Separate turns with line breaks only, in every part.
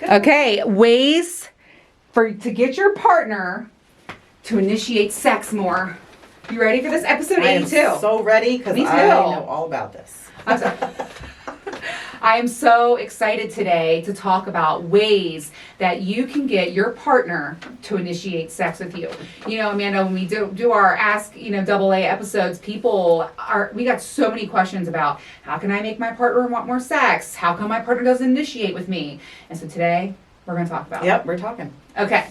Okay, ways to get your partner to initiate sex more. You ready for this episode 82?
I am so ready because I know all about this.
I am so excited today to talk about ways that you can get your partner to initiate sex with you. You know, Amanda, when we do our Ask, AA episodes, we got so many questions about how can I make my partner want more sex? How come my partner doesn't initiate with me? And so today, we're going to talk about it.
Yep, we're talking.
Okay.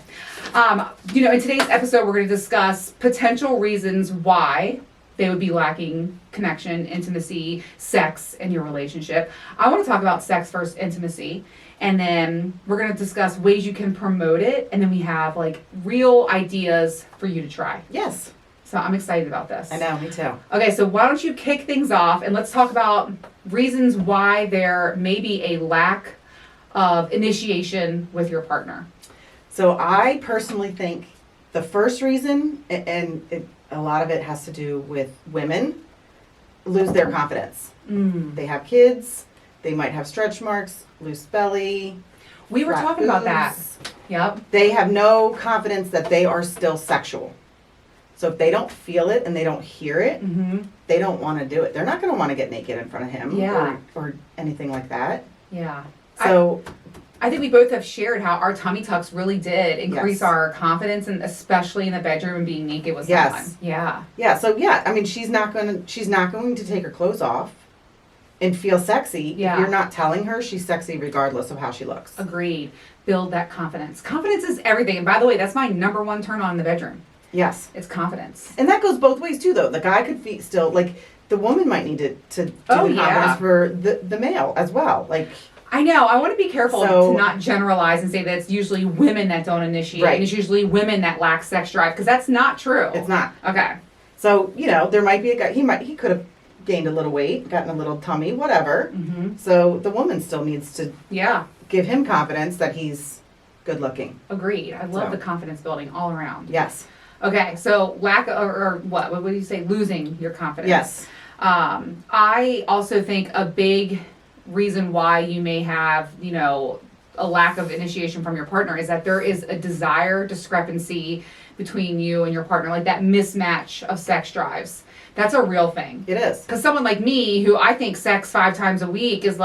In today's episode, we're going to discuss potential reasons why they would be lacking connection, intimacy, sex in your relationship. I want to talk about sex first, intimacy, and then we're going to discuss ways you can promote it, and then we have real ideas for you to try.
Yes.
So I'm excited about this.
I know, me too.
Okay, so why don't you kick things off, and let's talk about reasons why there may be a lack of initiation with your partner.
So I personally think the first reason, a lot of it has to do with women lose their confidence. They have kids, they might have stretch marks, loose belly.
We were talking about that. Yep.
They have no confidence that they are still sexual. So if they don't feel it and they don't hear it, they don't want to do it. They're not going to want to get naked in front of him or anything like that.
Yeah.
So
I think we both have shared how our tummy tucks really did increase our confidence, and especially in the bedroom and being naked with someone. Yeah.
Yeah. So I mean, she's not going to take her clothes off and feel sexy.
Yeah.
If you're not telling her she's sexy regardless of how she looks.
Agreed. Build that confidence. Confidence is everything. And by the way, that's my number one turn on in the bedroom.
Yes.
It's confidence.
And that goes both ways too, though. The guy could still the woman might need to do the confidence for the male as well.
I know. I want to be careful to not generalize and say that it's usually women that don't initiate.
Right.
And it's usually women that lack sex drive, because that's not true.
It's not.
Okay.
So, there might be a guy, he could have gained a little weight, gotten a little tummy, whatever. So the woman still needs to give him confidence that he's good looking.
Agreed. I love the confidence building all around.
Yes.
Okay. So lack or what? What would you say? Losing your confidence.
Yes.
I also think a big reason why you may have, a lack of initiation from your partner is that there is a desire discrepancy between you and your partner, like that mismatch of sex drives. That's a real thing.
It is.
Because someone like me, who I think sex 5 times a week is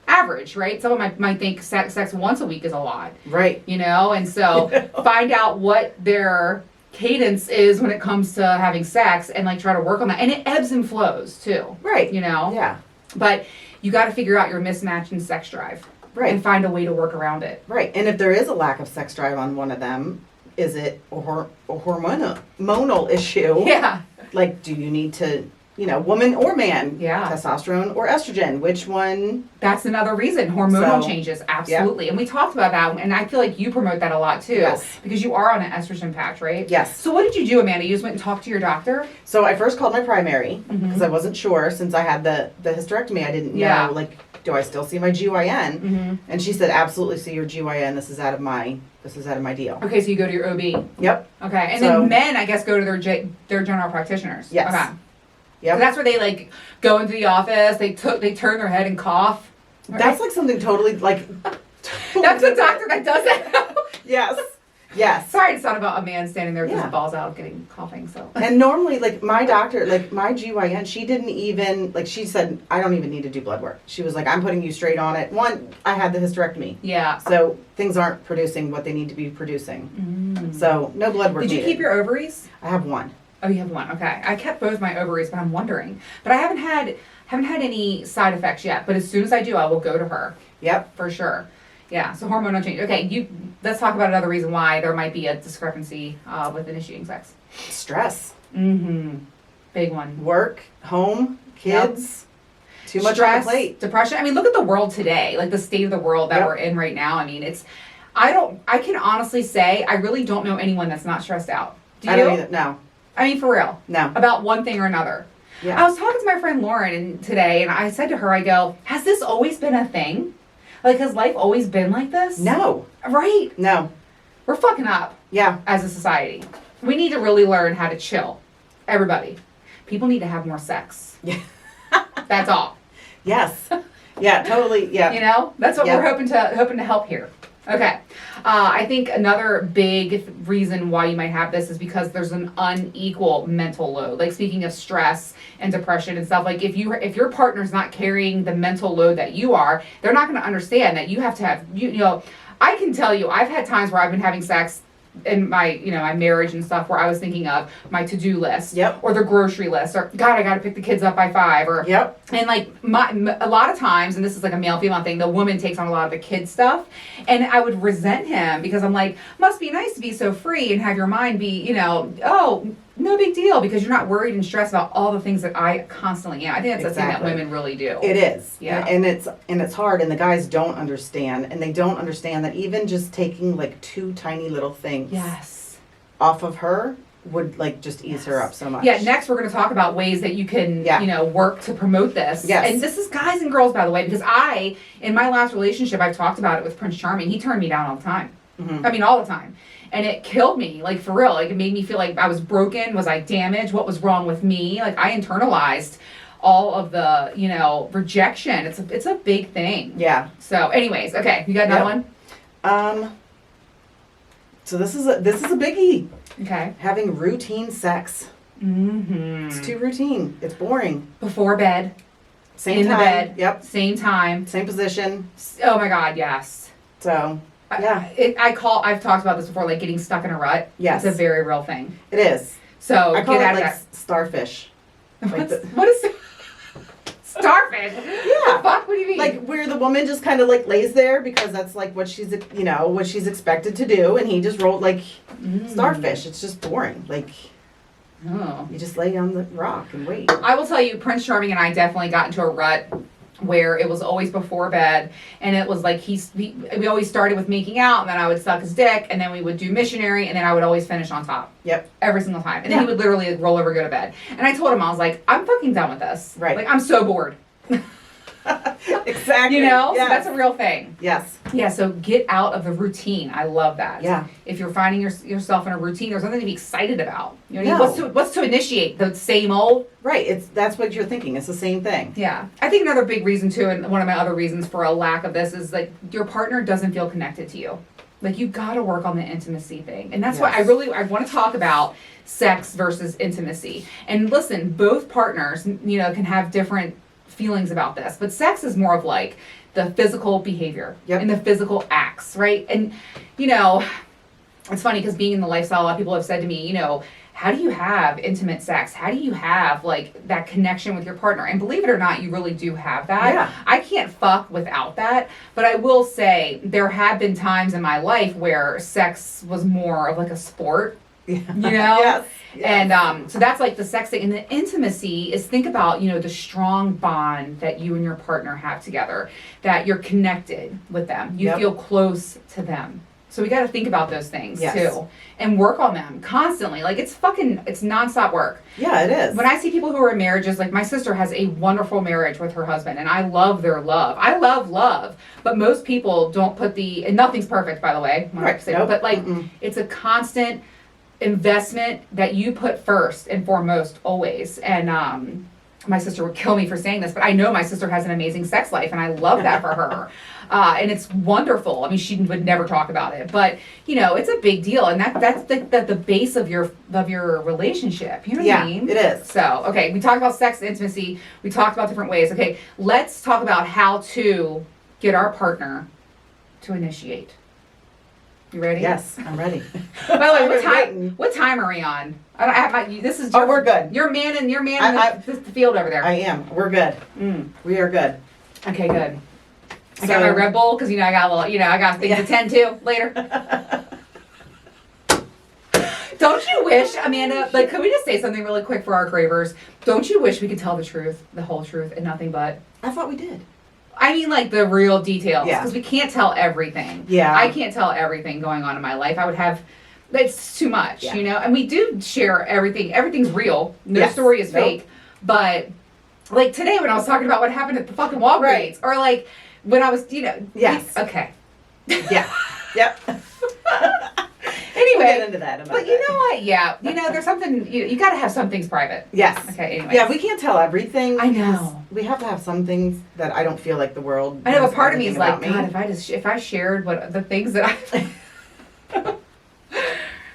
average, right? Someone might think sex once a week is a lot.
Right.
And so find out what their cadence is when it comes to having sex and try to work on that. And it ebbs and flows too.
Right.
Yeah. But you got to figure out your mismatch in sex drive.
Right.
And find a way to work around it.
Right. And if there is a lack of sex drive on one of them, is it a hormonal issue?
Yeah.
Do you need to, woman or man?
Yeah.
Testosterone or estrogen? Which one?
That's another reason. Hormonal changes. Absolutely. Yeah. And we talked about that. And I feel like you promote that a lot too.
Yes.
Because you are on an estrogen patch, right?
Yes.
So what did you do, Amanda? You just went and talked to your doctor?
So I first called my primary because I wasn't sure since I had the hysterectomy. I didn't know, do I still see my GYN? And she said, absolutely see your GYN. This is out of my deal.
Okay, so you go to your OB.
Yep.
Okay, and then men, I guess, go to their general practitioners.
Yes.
Okay.
Yep.
So that's where they go into the office. They turn their head and cough. Right?
That's something totally
That's a doctor that does that.
Yes. Yes.
Sorry, it's not about a man standing there with his balls out getting coughing. So.
And normally, my doctor, my GYN, she didn't even, she said, I don't even need to do blood work. She was like, I'm putting you straight on it. One, I had the hysterectomy.
Yeah.
So things aren't producing what they need to be producing. So no blood work
Did you
needed.
keep your ovaries?
I have one.
Oh, you have one. Okay. I kept both my ovaries, but I'm wondering. But I haven't had any side effects yet. But as soon as I do, I will go to her.
Yep.
For sure. Yeah, so hormonal change. Okay, let's talk about another reason why there might be a discrepancy with initiating sex.
Stress.
Big one.
Work, home, kids. Yep. Too much
Stress,
on the plate.
Depression. I mean, look at the world today. The state of the world that we're in right now. I mean, I can honestly say I really don't know anyone that's not stressed out. Do you?
I don't either. No.
I mean, for real.
No.
About one thing or another. Yeah. I was talking to my friend Lauren today, and I said to her, I go, has this always been a thing? Has life always been like this?
No.
Right?
No.
We're fucking up.
Yeah.
As a society. We need to really learn how to chill. Everybody. People need to have more sex.
Yeah.
That's all.
Yes. Yeah, totally. Yeah.
You know, that's what
Yep.
we're hoping to help here. Okay. I think another big reason why you might have this is because there's an unequal mental load. Like speaking of stress and depression and stuff, like if your partner's not carrying the mental load that you are, they're not going to understand that you have to have, you know, I can tell you, I've had times where I've been having sex in my, you know, my marriage and stuff where I was thinking of my to-do list.
Yep.
Or the grocery list, or God, I got to pick the kids up by 5, or
Yep.
and like a lot of times, and this is like a male female thing, the woman takes on a lot of the kid stuff, and I would resent him because I'm like, must be nice to be so free and have your mind be, you know, oh, no big deal, because you're not worried and stressed about all the things that I constantly am. I think that's the thing that women really do.
It is.
Yeah.
And it's hard, and the guys don't understand, and they don't understand that even just taking like 2 tiny little things
Yes.
off of her would like just ease her up so much.
Yeah, next we're going to talk about ways that you can, you know, work to promote this.
Yes.
And this is guys and girls, by the way, because in my last relationship, I've talked about it with Prince Charming. He turned me down all the time.
Mm-hmm.
I mean, all the time. And it killed me, like for real. Like it made me feel like I was broken. Was I damaged? What was wrong with me? Like I internalized all of the, you know, rejection. It's a big thing.
Yeah.
So anyways, okay, you got another one?
So this is a biggie.
Okay.
Having routine sex.
Mm-hmm.
It's too routine. It's boring.
Before bed.
Same
in
time.
the bed.
Yep.
Same time.
Same position.
Oh my God, yes.
So yeah.
I've talked about this before, like getting stuck in a rut.
Yes.
It's a very real thing.
It is.
So
I call
get
it
out
like
of
starfish. Like
what is starfish?
Yeah.
The fuck? What do you mean?
Like where the woman just kind of like lays there because that's like what she's, you know, what she's expected to do, and he just rolled like starfish. It's just boring. Like
Oh.
you just lay on the rock and wait.
I will tell you, Prince Charming and I definitely got into a rut where it was always before bed, and it was like we always started with making out, and then I would suck his dick, and then we would do missionary, and then I would always finish on top.
Yep.
Every single time. And then he would literally like, roll over and go to bed. And I told him, I was like, I'm fucking done with this.
Right.
Like, I'm so bored.
Exactly.
You know?
Yes.
So that's a real thing.
Yes.
Yeah, so get out of the routine. I love that.
Yeah.
If you're finding yourself in a routine, there's nothing to be excited about. You know,
No.
what's to initiate? The same old?
Right. That's what you're thinking. It's the same thing.
Yeah. I think another big reason too, and one of my other reasons for a lack of this is like your partner doesn't feel connected to you. Like you gotta work on the intimacy thing. And that's why I want to talk about sex versus intimacy. And listen, both partners, you know, can have different feelings about this, but sex is more of like the physical behavior and the physical acts, right? And you know, it's funny because being in the lifestyle, a lot of people have said to me, you know, how do you have intimate sex? How do you have like that connection with your partner? And believe it or not, you really do have that.
Yeah.
I can't fuck without that, but I will say there have been times in my life where sex was more of like a sport. You know?
Yes.
And so that's like the sex thing. And the intimacy is, think about, you know, the strong bond that you and your partner have together, that you're connected with them. You feel close to them. So we got to think about those things too and work on them constantly. Like it's nonstop work.
Yeah, it is.
When I see people who are in marriages, like my sister has a wonderful marriage with her husband, and I love their love. I love, but most people don't put and nothing's perfect, by the way.
Right.
Nope. But like it's a constant investment that you put first and foremost always. And my sister would kill me for saying this, but I know my sister has an amazing sex life, and I love that for her. And it's wonderful. I mean, she would never talk about it, but you know, it's a big deal, and that's the base of your relationship. You know what I mean?
It is.
So, okay, we talked about sex and intimacy. We talked about different ways. Okay, let's talk about how to get our partner to initiate. You ready?
Yes, I'm ready.
By the way, what time are we on? I don't have this is
we're good.
You're man in the field over there.
I am. We're good. We are good.
Okay, good. I got my Red Bull because I got a little, I got things to tend to later. Don't you wish, Amanda? Like, could we just say something really quick for our cravers? Don't you wish we could tell the truth, the whole truth, and nothing but?
I thought we did.
I mean, like the real details,
Yeah.
because we can't tell everything.
Yeah.
I can't tell everything going on in my life. I would have. It's too much, And we do share everything. Everything's real. No story is fake. But like today, when I was talking about what happened at the fucking Walgreens, or like when I was,
Yes.
Okay.
Yeah. Yep.
Anyway,
we'll get into that.
but you know what? Yeah, there's something you got to have some things private.
Yes.
Okay. Anyway.
Yeah, we can't tell everything.
I know.
We have to have some things that I don't feel like the world.
I know,
knows
but part of me is
everything
like,
about
God, if I shared what the things that I.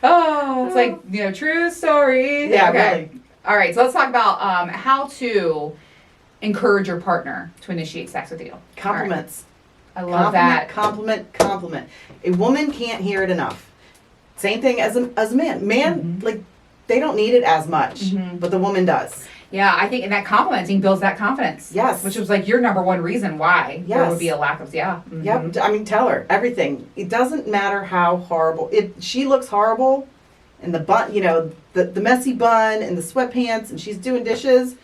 Oh, it's like true story.
Yeah,
okay.
really.
All right, so let's talk about how to encourage your partner to initiate sex with you.
Compliments.
I love that.
Compliment. A woman can't hear it enough. Same thing as a man. Man, like, they don't need it as much, but the woman does.
Yeah, I think, and that complimenting builds that confidence.
Yes.
Which was like your number one reason why there
Yes.
would be a lack of,
Yep. I mean, tell her everything. It doesn't matter how horrible. If she looks horrible, and the bun, the messy bun and the sweatpants, and she's doing dishes,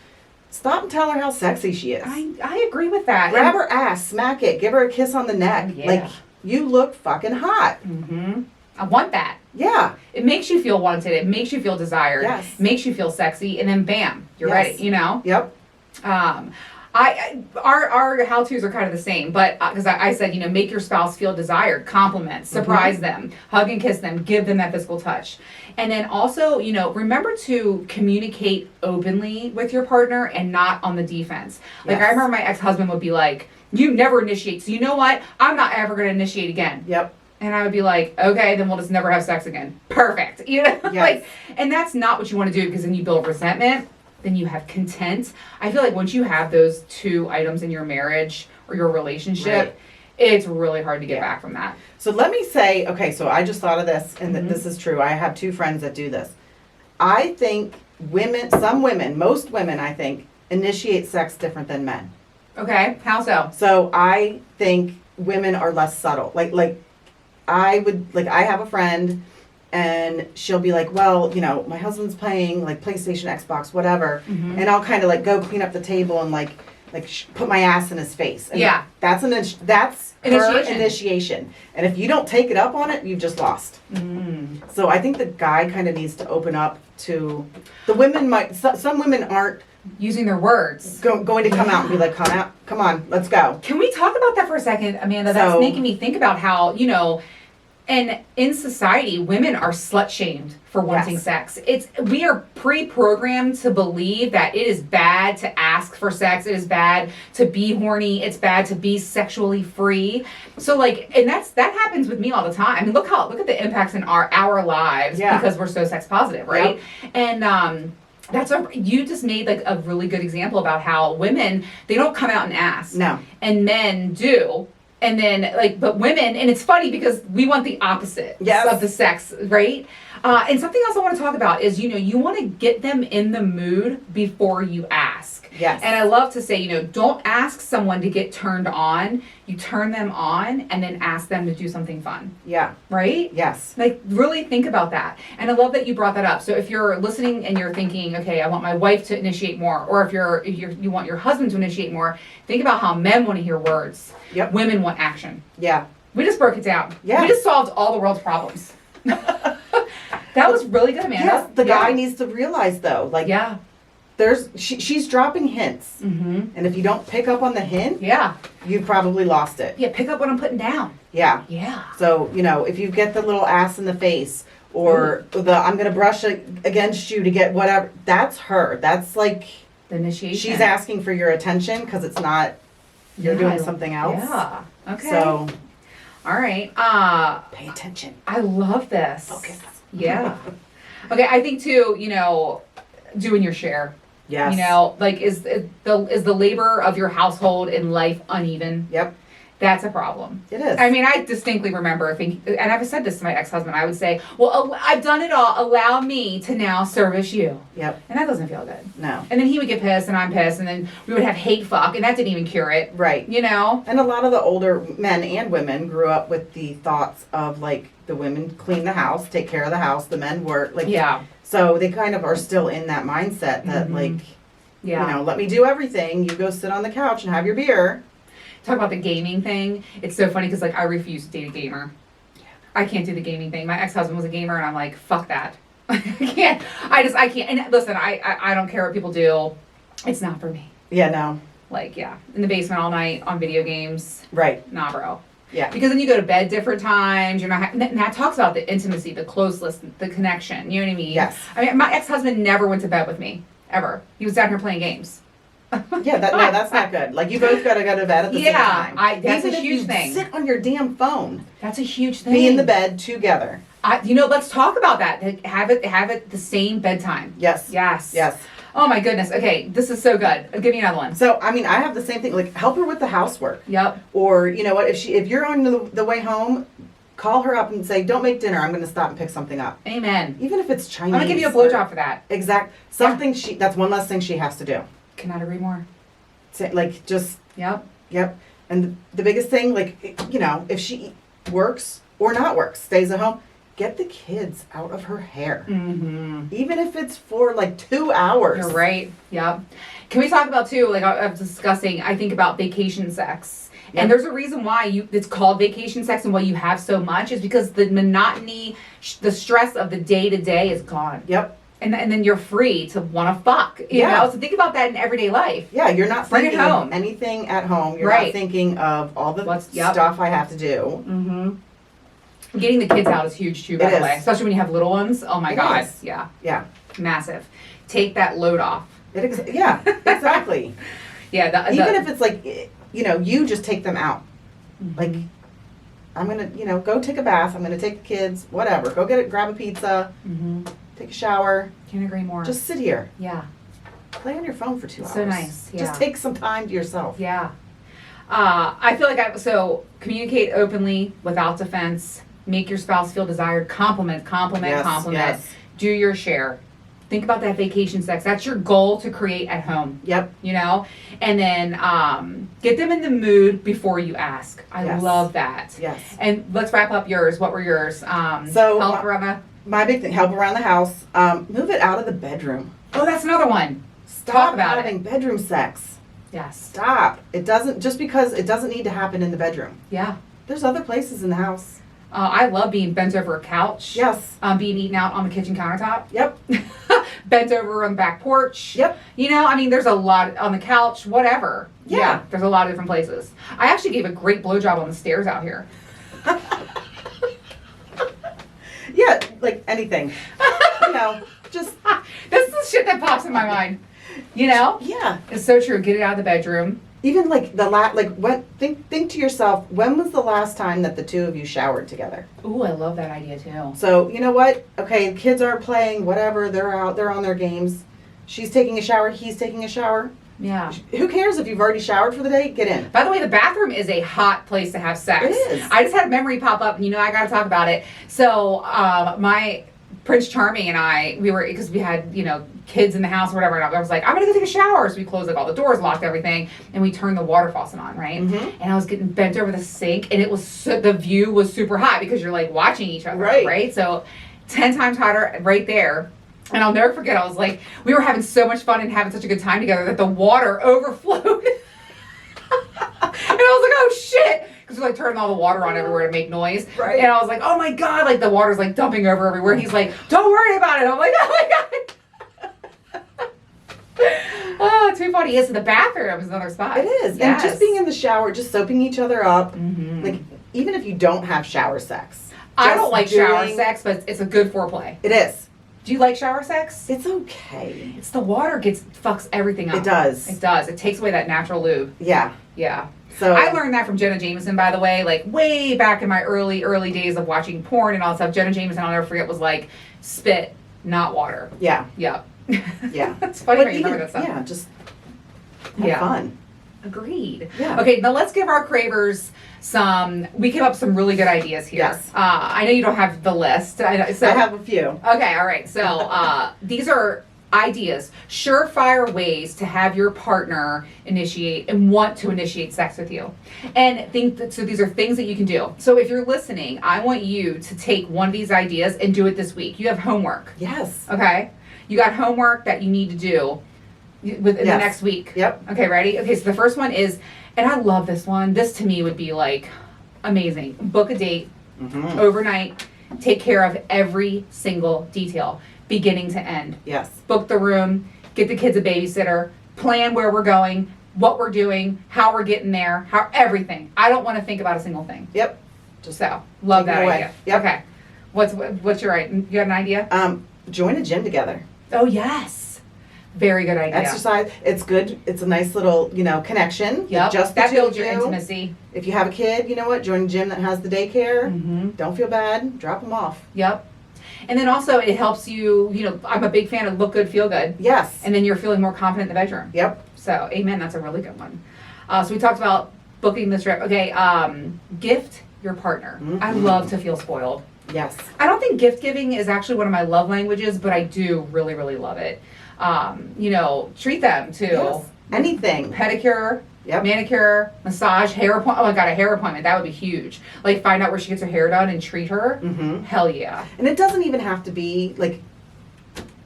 stop and tell her how sexy she is.
I agree with that.
Grab her ass, smack it, give her a kiss on the neck.
Yeah.
Like, you look fucking hot.
I want that.
Yeah.
It makes you feel wanted. It makes you feel desired.
Yes.
It makes you feel sexy, and then bam, you're
Yes.
ready.
Yep.
Our how-tos are kind of the same, but because I said, make your spouse feel desired, compliment, surprise them, hug and kiss them, give them that physical touch. And then also, remember to communicate openly with your partner and not on the defense. Like,
Yes.
I remember my ex-husband would be like, you never initiate, so you know what? I'm not ever going to initiate again.
Yep.
And I would be like, okay, then we'll just never have sex again. Perfect.
Yes.
And that's not what you want to do, because then you build resentment. Then you have content. I feel like once you have those two items in your marriage or your relationship,
Right.
it's really hard to get back from that.
So let me say, okay, so I just thought of this, and this is true. I have two friends that do this. I think most women, I think, initiate sex different than men.
Okay, how so?
So I think women are less subtle. Like I have a friend, and she'll be like, well, my husband's playing like PlayStation, Xbox, whatever, and I'll kind of like go clean up the table and like put my ass in his face. And
Yeah.
that's her initiation. And if you don't take it up on it, you've just lost. So I think the guy kind of needs to open up to the women. Some women aren't
Using their words.
going to come out and be like, come on, let's go.
Can we talk about that for a second, Amanda? That's making me think about how, and in society, women are slut shamed for wanting sex. We are pre-programmed to believe that it is bad to ask for sex. It is bad to be horny. It's bad to be sexually free. So and that happens with me all the time. I mean, look at the impacts in our lives because we're so sex positive, right? Yep. And you just made like a really good example about how women, they don't come out and ask.
No.
And men do. And then, but women, and it's funny because we want the opposite of the sex, right? And something else I want to talk about is, you want to get them in the mood before you ask.
Yes.
And I love to say, don't ask someone to get turned on. You turn them on and then ask them to do something fun.
Yeah.
Right?
Yes.
Like, really think about that. And I love that you brought that up. So if you're listening and you're thinking, okay, I want my wife to initiate more, or if you want your husband to initiate more, think about how men want to hear words.
Yep.
Women want action.
Yeah.
We just broke it down.
Yeah.
We just solved all the world's problems. That was really good, Amanda.
Yes, the guy needs to realize though, she's dropping hints, and if you don't pick up on the hint, you probably lost it.
Yeah, pick up what I'm putting down.
Yeah.
Yeah.
So if you get the little ass in the face, or I'm gonna brush against you to get whatever, that's her. That's like
the initiation.
She's asking for your attention because it's not you're doing something else.
Yeah. Okay.
So,
all right.
Pay attention.
I love this.
Focus.
Yeah. Okay, I think too, doing your share.
Yes.
Is the labor of your household in life uneven?
Yep.
That's a problem.
It is.
I mean, I distinctly remember thinking, and I've said this to my ex-husband, I would say, well, I've done it all. Allow me to now service you.
Yep.
And that doesn't feel good.
No.
And then he would get pissed and I'm pissed and then we would have hate fuck and that didn't even cure it.
Right.
And
a lot of the older men and women grew up with the thoughts of the women clean the house, take care of the house, the men work. So they kind of are still in that mindset that let me do everything. You go sit on the couch and have your beer.
Talk about the gaming thing. It's so funny because I refuse to date a gamer. Yeah. I can't do the gaming thing. My ex-husband was a gamer and I'm like, fuck that. I can't. I can't. And listen, I don't care what people do. It's not for me.
Yeah, no.
In the basement all night on video games.
Right.
Nah, bro.
Yeah.
Because then you go to bed different times. You're not. And that talks about the intimacy, the closeness, the connection. You know what I mean?
Yes.
I mean, my ex-husband never went to bed with me ever. He was down here playing games.
Yeah, no, that's not good. Like, you both got to go to bed at the same time.
That's
Even
a
if
huge
you
thing.
sit on your damn phone.
That's a huge thing.
Be in the bed together.
Let's talk about that. Like, have it the same bedtime.
Yes.
Yes.
Yes.
Oh my goodness. Okay, this is so good. Give me another one.
So, I mean, I have the same thing. Like, help her with the housework.
Yep.
Or, you know what, if you're on the way home, call her up and say, don't make dinner. I'm going to stop and pick something up.
Amen.
Even if it's Chinese.
I'm gonna give you a blowjob for that.
Something that's one less thing she has to do.
Cannot agree more.
Like, just,
Yep.
yep. And the biggest thing, like, you know, if she works or not works, stays at home, get the kids out of her hair.
Mm-hmm.
Even if it's for like 2 hours.
You're right. Yep. Can we talk about too? Like I was discussing, I think about vacation sex,
Yep.
and there's a reason why it's called vacation sex and why you have so much is because the monotony, the stress of the day to day is gone.
Yep.
And then you're free to want to fuck. You know. So think about that in everyday life.
Yeah, you're not
Bring it
thinking
home.
of anything at home. You're
Right.
not thinking of all the
Yep.
stuff I have to do.
Mm-hmm. Getting the kids out is huge too, by
It
the
is.
way. Especially when you have little ones. Oh my
It
God.
is.
Yeah.
Yeah.
Massive. Take that load off.
Yeah, exactly.
Yeah.
Even if it's like, you know, you just take them out.
Mhm.
Like, I'm going to, you know, go take a bath. I'm going to take the kids, whatever. Go grab a pizza,
Mhm.
take a shower.
Can't agree more.
Just sit here.
Yeah.
Play on your phone for 2 hours.
So nice, yeah.
Just take some time to yourself.
Yeah. I feel like so communicate openly without defense. Make your spouse feel desired. Compliment.
Yes, yes.
Do your share. Think about that vacation sex. That's your goal to create at home.
Yep.
You know? And then get them in the mood before you ask. I
Yes.
love that.
Yes.
And let's wrap up yours. What were yours?
So,
help around the...
My big thing, help around the house. Move it out of the bedroom.
Oh, that's another one.
Stop
Talk about
having bedroom sex.
Yes.
Stop. It doesn't, just because it doesn't need to happen in the bedroom.
Yeah.
There's other places in the house.
I love being bent over a couch.
Yes.
Being eaten out on the kitchen countertop.
Yep.
Bent over on the back porch.
Yep.
You know, I mean, there's a lot on the couch, whatever.
Yeah.
There's a lot of different places. I actually gave a great blowjob on the stairs out here.
Yeah, like anything. You know, just,
This is the shit that pops in my mind. You know?
yeah.
It's so true. Get it out of the bedroom.
Even like when think to yourself, when was the last time that the two of you showered together?
Ooh, I love that idea too.
So, you know what? Okay, the kids aren't playing, whatever, they're out, they're on their games. She's taking a shower, he's taking a shower.
Yeah.
Who cares if you've already showered for the day? Get in.
By the way, the bathroom is a hot place to have sex.
It is.
I just had a memory pop up, and you know I got to talk about it. So, my Prince Charming and I, because we had, you know, kids in the house or whatever, and I was like, I'm gonna go take a shower. So we closed like all the doors, locked everything, and we turned the water faucet on, right?
Mhm.
And I was getting bent over the sink, and it was the view was super hot because you're like watching each other, right? So 10 times hotter right there. And I'll never forget, I was like, we were having so much fun and having such a good time together that the water overflowed. And I was like, oh shit. Because we're like turning all the water on everywhere to make noise.
Right.
And I was like, oh my God, like the water's like dumping over everywhere. He's like, don't worry about it. I'm like, oh my God. Oh, too funny. Yes, the bathroom is another spot.
It is.
Yes.
And just being in the shower, just soaping each other up.
Mhm.
Like, even if you don't have shower sex.
I
just
don't like shower
doing-
sex, but it's a good foreplay.
It is.
Do you like shower sex?
It's okay.
It's the water fucks everything up.
It does.
It does. It takes away that natural lube.
Yeah.
Yeah.
So
I learned that from Jenna Jameson, by the way, like way back in my early days of watching porn and all that stuff. Jenna Jameson, I'll never forget, was like, spit, not water.
Yeah.
Yep.
Yeah.
It's funny
But
when you
even,
remember that stuff.
yeah, just have
Yeah.
fun.
Agreed.
Yeah.
Okay, now let's give our cravers we came up with some really good ideas here.
Yes.
I know you don't have the list. So,
I have a few.
Okay, all right. So these are ideas, surefire ways to have your partner initiate and want to initiate sex with you. And so these are things that you can do. So if you're listening, I want you to take one of these ideas and do it this week. You have homework.
Yes.
Okay? You got homework that you need to do within the
Yes.
next week.
Yep.
Okay, ready? Okay, so the first one is, and I love this one. This to me would be like amazing. Book a date
Mm-hmm.
overnight. Take care of every single detail, beginning to end.
Yes.
Book the room, get the kids a babysitter, plan where we're going, what we're doing, how we're getting there, how everything. I don't want to think about a single thing.
Yep.
So love
Take it
that
away.
idea.
Yep.
Okay. What's your you got an idea?
Join a gym together.
Oh yes. Very good idea.
Exercise. It's good. It's a nice little, connection.
Yep.
Just the
That
two
builds
of
your
you.
intimacy.
If you have a kid, you know what? Join a gym that has the daycare.
Mm-hmm.
Don't feel bad. Drop them off.
Yep. And then also it helps you, I'm a big fan of look good, feel good.
Yes.
And then you're feeling more confident in the bedroom.
Yep.
So, amen. That's a really good one. So we talked about booking this trip. Okay. Gift your partner. I
Mhm.
love to feel spoiled.
Yes.
I don't think gift giving is actually one of my love languages, but I do really, really love it. Treat them to
Yes. Anything.
pedicure,
Yep.
manicure, massage, hair appointment. Oh my God, a hair appointment. That would be huge. Like find out where she gets her hair done and treat her.
Mm-hmm.
Hell yeah.
And it doesn't even have to be like,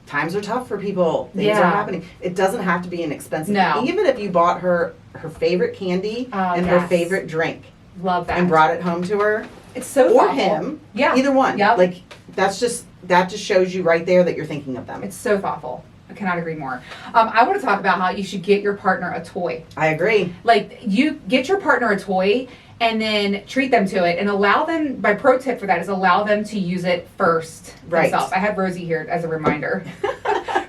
times are tough for people. Things
Yeah.
are happening. It doesn't have to be an expensive.
No.
Even if you bought her favorite candy and her
Yes.
favorite drink
Love that.
and brought it home to her,
it's so
or
thoughtful.
him,
Yeah.
either one.
Yep.
Like that just shows you right there that you're thinking of them.
It's so thoughtful. I cannot agree more. I want to talk about how you should get your partner a toy.
I agree.
Like you get your partner a toy and then treat them to it and allow them, my pro tip for that is allow them to use it first
Right.
themselves. I have Rosie here as a reminder.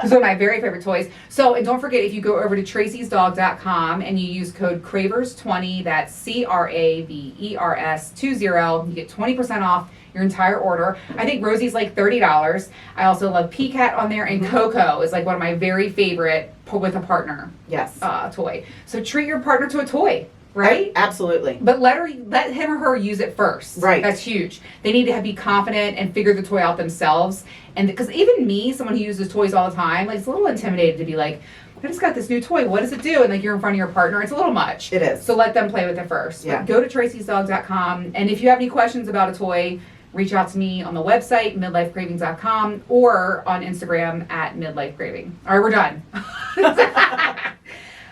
It's one of my very favorite toys. So, and don't forget, if you go over to tracysdog.com and you use code Cravers20, that's CRAVERS20, you get 20% off your entire order. I think Rosie's like $30. I also love Peacat on there, and Coco is like one of my very favorite with a partner
Yes.
toy. So treat your partner to a toy, right?
Absolutely.
But let him or her use it first.
Right.
That's huge. They need to be confident and figure the toy out themselves. And because even me, someone who uses toys all the time, like it's a little intimidated to be like, I just got this new toy. What does it do? And like you're in front of your partner, it's a little much.
It is.
So let them play with it first.
Yeah.
But go to tracysdog.com, and if you have any questions about a toy, reach out to me on the website, midlifecravings.com, or on Instagram at midlifecraving. All right, we're done.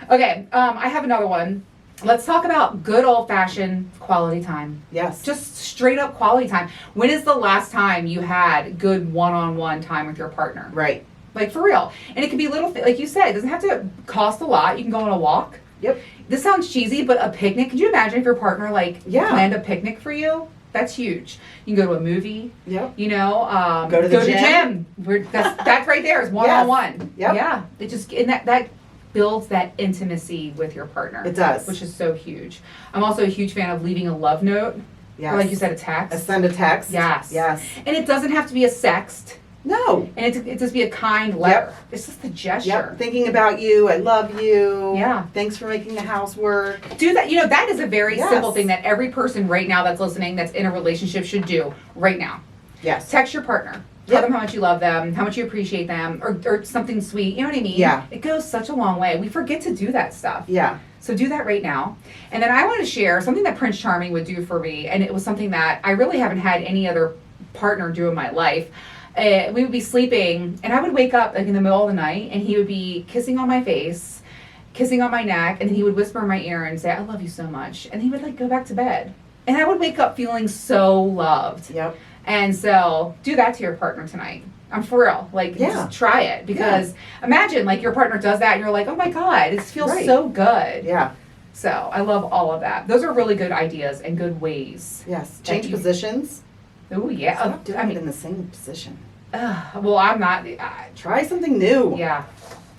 Okay, I have another one. Let's talk about good old-fashioned quality time.
Yes.
Just straight up quality time. When is the last time you had good one-on-one time with your partner?
Right.
Like for real. And it can be little, like you said, it doesn't have to cost a lot. You can go on a walk.
Yep.
This sounds cheesy, but a picnic. Could you imagine if your partner
Yeah.
planned a picnic for you? That's huge. You can go to a movie.
Yep.
Go
to the
gym. That's right there. It's one-on-one.
Yep.
Yeah. It just and that builds that intimacy with your partner.
It does.
Which is so huge. I'm also a huge fan of leaving a love note.
Yes.
Or like you said, a text.
Send a text.
Yes.
Yes.
And it doesn't have to be a sext.
No.
And it just be a kind letter. It's just a gesture.
Yep. Thinking about you. I love you.
Yeah.
Thanks for making the house work.
Do that. That is a very
Yes.
simple thing that every person right now that's listening that's in a relationship should do right now.
Yes.
Text your partner. Tell them how much you love them, how much you appreciate them, or something sweet. You know what I mean?
Yeah.
It goes such a long way. We forget to do that stuff.
Yeah.
So do that right now. And then I want to share something that Prince Charming would do for me, and it was something that I really haven't had any other partner do in my life. We would be sleeping, and I would wake up like in the middle of the night, and he would be kissing on my face, kissing on my neck, and then he would whisper in my ear and say, "I love you so much." And he would like go back to bed. And I would wake up feeling so loved.
Yep.
And so do that to your partner tonight. I'm for real. Like,
Yeah.
just try it. Because imagine, like, your partner does that and you're like, oh my God, it feels
Right.
so good.
Yeah.
So I love all of that. Those are really good ideas and good ways.
Yes.
That
Change
you-
positions.
Oh, yeah.
Stop doing
I
it
mean,
in the same position.
well, I'm not.
Try something new.
Yeah.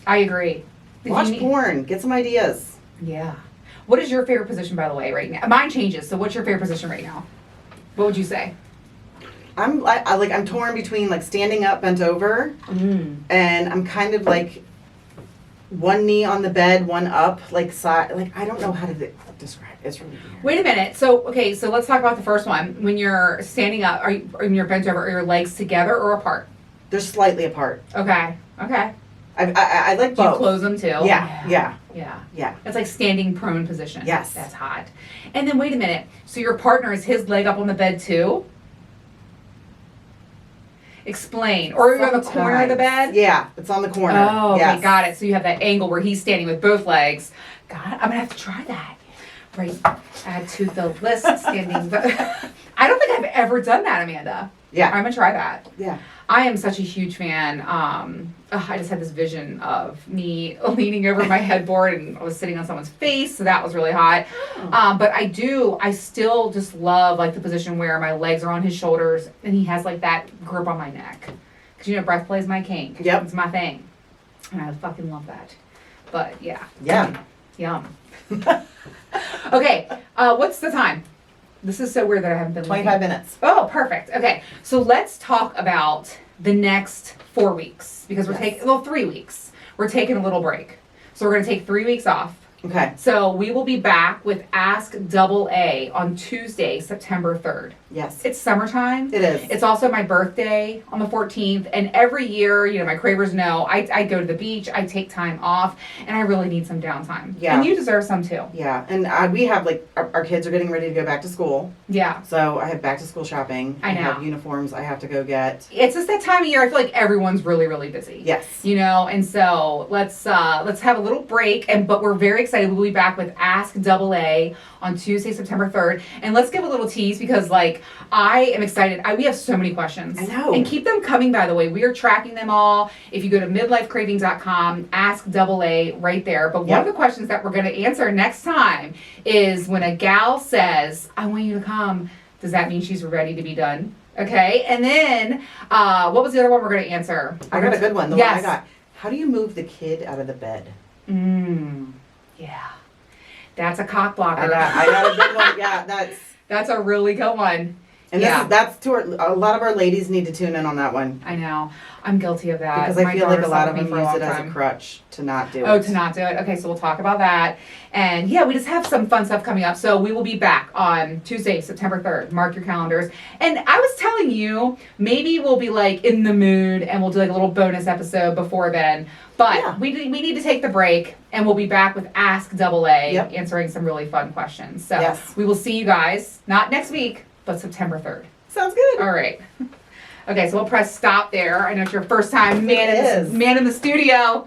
I agree. If
Watch
you need-
porn. Get some ideas.
Yeah. What is your favorite position, by the way, right now? Mine changes. So what's your favorite position right now? What would you say?
I'm torn between like standing up, bent over, and I'm kind of like one knee on the bed, one up, like side. Like I don't know how to describe it. It's really weird.
Wait a minute. So, okay, so let's talk about the first one. When you're standing up, when you're bent over, are your legs together or apart?
They're slightly apart.
Okay.
I like
Do you
both.
close them too?
Yeah.
Yeah. It's like standing prone position.
Yes.
That's hot. And then wait a minute. So your partner, is his leg up on the bed too? Explain. Or you're on the corner of the bed?
Yeah, it's on the corner.
Oh, okay,
Yes.
got it. So you have that angle where he's standing with both legs. God, I'm gonna have to try that. Right, add to the list, standing. I don't think I've ever done that, Amanda.
Yeah.
I'm gonna try that.
Yeah.
I am such a huge fan. I just had this vision of me leaning over my headboard and I was sitting on someone's face, so that was really hot. But I still just love like the position where my legs are on his shoulders and he has like that grip on my neck. Because, you know, breath play is my kink.
Yep.
It's my thing. And I fucking love that. But yeah.
Yeah.
Yum. Okay, what's the time? This is so weird that I haven't been
25
looking.
minutes.
Oh, perfect. Okay, so let's talk about the next 4 weeks because we're
Yes.
taking 3 weeks. We're taking a little break, so we're going to take 3 weeks off.
Okay.
So we will be back with Ask Double A on Tuesday, September 3rd.
Yes.
It's summertime.
It is.
It's also my birthday on the 14th. And every year, you know, my Cravers know, I go to the beach, I take time off, and I really need some downtime.
Yeah.
And you deserve some too.
Yeah. And we have like, our kids are getting ready to go back to school.
Yeah.
So I have back to school shopping.
I know.
have uniforms I have to go get.
It's just that time of year, I feel like everyone's really, really busy.
Yes.
You know, and so let's have a little break, but we're very excited. We'll be back with Ask Double A on Tuesday, September 3rd. And let's give a little tease because, like, I am excited. We have so many questions.
I know.
And keep them coming, by the way. We are tracking them all. If you go to midlifecravings.com, Ask Double A right there. But one of the questions that we're going to answer next time is when a gal says, I want you to come, does that mean she's ready to be done? Okay. And then, what was the other one we're going to answer?
I got a good one. The
Yes.
one I got. How do you move the kid out of the bed?
Yeah. That's a cock blocker.
I got a good one. Yeah,
That's a really good one.
and
Yeah.
that's to a lot of our ladies need to tune in on that one
I know. I'm guilty of that.
because I
My
feel like a
daughter's
lot
taught
of
me
them
for a
use
long
it as a
time.
crutch to not do it.
Oh, to not do it. Okay, so we'll talk about that. And yeah, we just have some fun stuff coming up. So we will be back on Tuesday, September 3rd. Mark your calendars. And I was telling you, maybe we'll be like in the mood and we'll do like a little bonus episode before then. But
Yeah.
we need to take the break and we'll be back with Ask Double A,
Yep.
answering some really fun questions. So
Yes.
we will see you guys, not next week, but September 3rd.
Sounds good.
All right. Okay, so we'll press stop there. I know it's your first time
It is.
man in the studio.